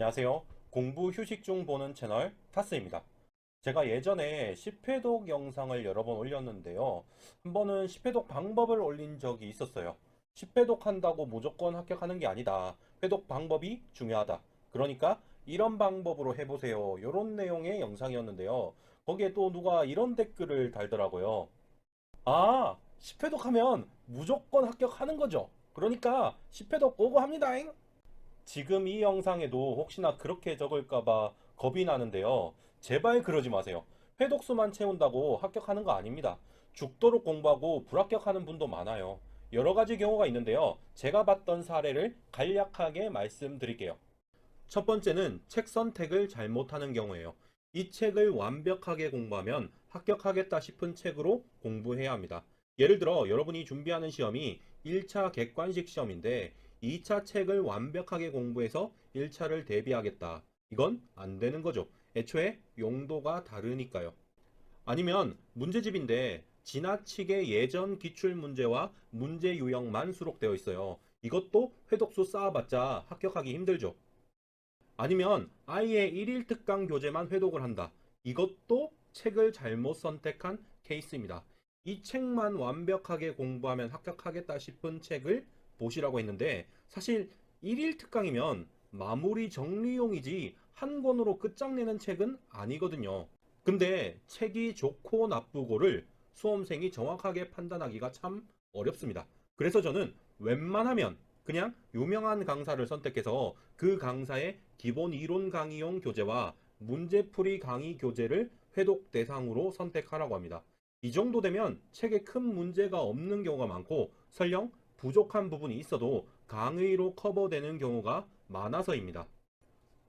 안녕하세요. 공부 휴식 중 보는 채널 타스입니다. 제가 예전에 10회독 영상을 여러 번 올렸는데요. 한 번은 10회독 방법을 올린 적이 있었어요. 10회독 한다고 무조건 합격하는 게 아니다. 회독 방법이 중요하다. 그러니까 이런 방법으로 해보세요. 이런 내용의 영상이었는데요. 거기에 또 누가 이런 댓글을 달더라고요. 아, 10회독 하면 무조건 합격하는 거죠. 그러니까 10회독 오고 합니다잉. 지금 이 영상에도 혹시나 그렇게 적을까봐 겁이 나는데요. 제발 그러지 마세요. 회독수만 채운다고 합격하는 거 아닙니다. 죽도록 공부하고 불합격하는 분도 많아요. 여러 가지 경우가 있는데요. 제가 봤던 사례를 간략하게 말씀드릴게요. 첫 번째는 책 선택을 잘못하는 경우예요. 이 책을 완벽하게 공부하면 합격하겠다 싶은 책으로 공부해야 합니다. 예를 들어 여러분이 준비하는 시험이 1차 객관식 시험인데 2차 책을 완벽하게 공부해서 1차를 대비하겠다. 이건 안 되는 거죠. 애초에 용도가 다르니까요. 아니면 문제집인데 지나치게 예전 기출 문제와 문제 유형만 수록되어 있어요. 이것도 회독수 쌓아봤자 합격하기 힘들죠. 아니면 아예 1일 특강 교재만 회독을 한다. 이것도 책을 잘못 선택한 케이스입니다. 이 책만 완벽하게 공부하면 합격하겠다 싶은 책을 보시라고 했는데 사실 1일 특강이면 마무리 정리용이지 한 권으로 끝장내는 책은 아니거든요. 근데 책이 좋고 나쁘고를 수험생이 정확하게 판단하기가 참 어렵습니다. 그래서 저는 웬만하면 그냥 유명한 강사를 선택해서 그 강사의 기본 이론 강의용 교재와 문제풀이 강의 교재를 회독 대상으로 선택하라고 합니다. 이 정도 되면 책에 큰 문제가 없는 경우가 많고 설령 부족한 부분이 있어도 강의로 커버되는 경우가 많아서입니다.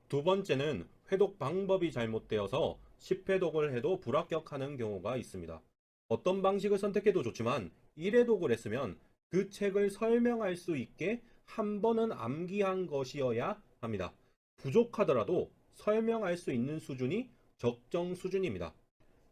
두 번째는 회독 방법이 잘못되어서 10회독을 해도 불합격하는 경우가 있습니다. 어떤 방식을 선택해도 좋지만 1회독을 했으면 그 책을 설명할 수 있게 한 번은 암기한 것이어야 합니다. 부족하더라도 설명할 수 있는 수준이 적정 수준입니다.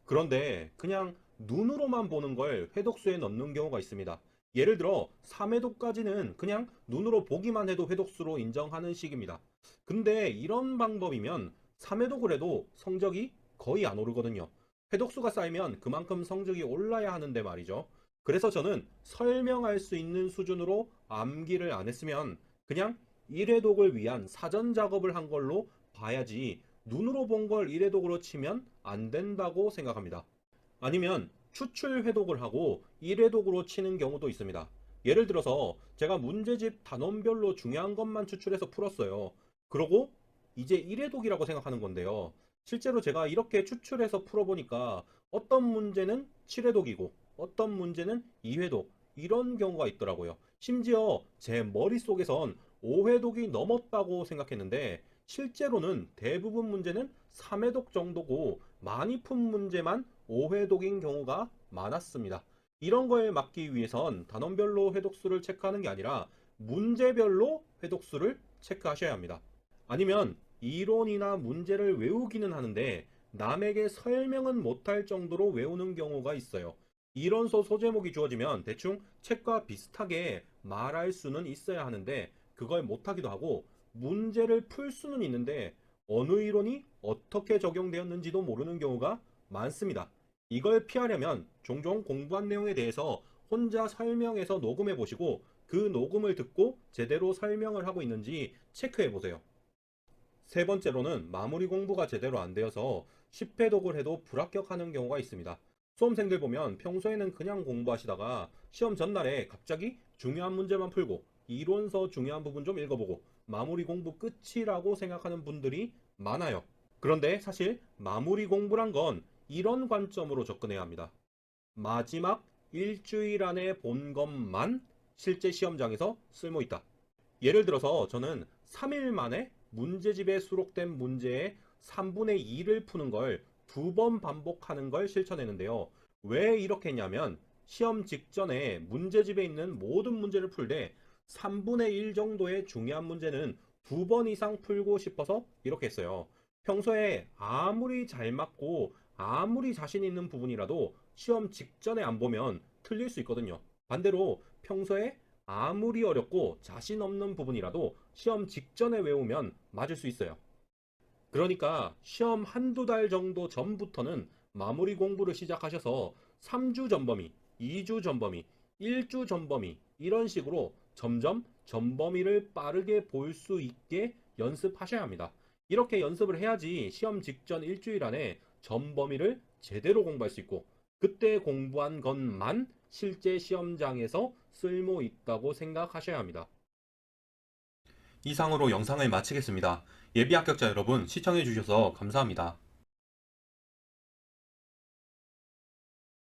그런데 그냥 눈으로만 보는 걸 회독수에 넣는 경우가 있습니다. 예를 들어 3회독까지는 그냥 눈으로 보기만 해도 회독수로 인정하는 식입니다. 근데 이런 방법이면 3회독을 해도 성적이 거의 안 오르거든요. 회독수가 쌓이면 그만큼 성적이 올라야 하는데 말이죠. 그래서 저는 설명할 수 있는 수준으로 암기를 안 했으면 그냥 1회독을 위한 사전 작업을 한 걸로 봐야지 눈으로 본 걸 1회독으로 치면 안 된다고 생각합니다. 아니면 추출 회독을 하고 1회독으로 치는 경우도 있습니다. 예를 들어서 제가 문제집 단원별로 중요한 것만 추출해서 풀었어요. 그러고 이제 1회독이라고 생각하는 건데요. 실제로 제가 이렇게 추출해서 풀어보니까 어떤 문제는 7회독이고 어떤 문제는 2회독 이런 경우가 있더라고요. 심지어 제 머릿속에선 5회독이 넘었다고 생각했는데 실제로는 대부분 문제는 3회독 정도고 많이 푼 문제만 5회독인 경우가 많았습니다. 이런 거에 막기 위해선 단원별로 회독수를 체크하는 게 아니라 문제별로 회독수를 체크하셔야 합니다. 아니면 이론이나 문제를 외우기는 하는데 남에게 설명은 못할 정도로 외우는 경우가 있어요. 이론서 소제목이 주어지면 대충 책과 비슷하게 말할 수는 있어야 하는데 그걸 못하기도 하고 문제를 풀 수는 있는데 어느 이론이 어떻게 적용되었는지도 모르는 경우가 많습니다. 이걸 피하려면 종종 공부한 내용에 대해서 혼자 설명해서 녹음해 보시고 그 녹음을 듣고 제대로 설명을 하고 있는지 체크해 보세요. 세 번째로는 마무리 공부가 제대로 안 되어서 10회독을 해도 불합격하는 경우가 있습니다. 수험생들 보면 평소에는 그냥 공부하시다가 시험 전날에 갑자기 중요한 문제만 풀고 이론서 중요한 부분 좀 읽어보고 마무리 공부 끝이라고 생각하는 분들이 많아요. 그런데 사실 마무리 공부란 건 이런 관점으로 접근해야 합니다. 마지막 일주일 안에 본 것만 실제 시험장에서 쓸모 있다. 예를 들어서 저는 3일 만에 문제집에 수록된 문제의 3분의 2를 푸는 걸 두 번 반복하는 걸 실천했는데요. 왜 이렇게 했냐면 시험 직전에 문제집에 있는 모든 문제를 풀되 3분의 1 정도의 중요한 문제는 두 번 이상 풀고 싶어서 이렇게 했어요. 평소에 아무리 잘 맞고 아무리 자신 있는 부분이라도 시험 직전에 안 보면 틀릴 수 있거든요. 반대로 평소에 아무리 어렵고 자신 없는 부분이라도 시험 직전에 외우면 맞을 수 있어요. 그러니까 시험 한두 달 정도 전부터는 마무리 공부를 시작하셔서 3주 전범위, 2주 전범위, 1주 전범위 이런 식으로 점점 전범위를 빠르게 볼 수 있게 연습하셔야 합니다. 이렇게 연습을 해야지 시험 직전 일주일 안에 전범위를 제대로 공부할 수 있고 그때 공부한 것만 실제 시험장에서 쓸모 있다고 생각하셔야 합니다. 이상으로 영상을 마치겠습니다. 예비 합격자 여러분 시청해 주셔서 감사합니다.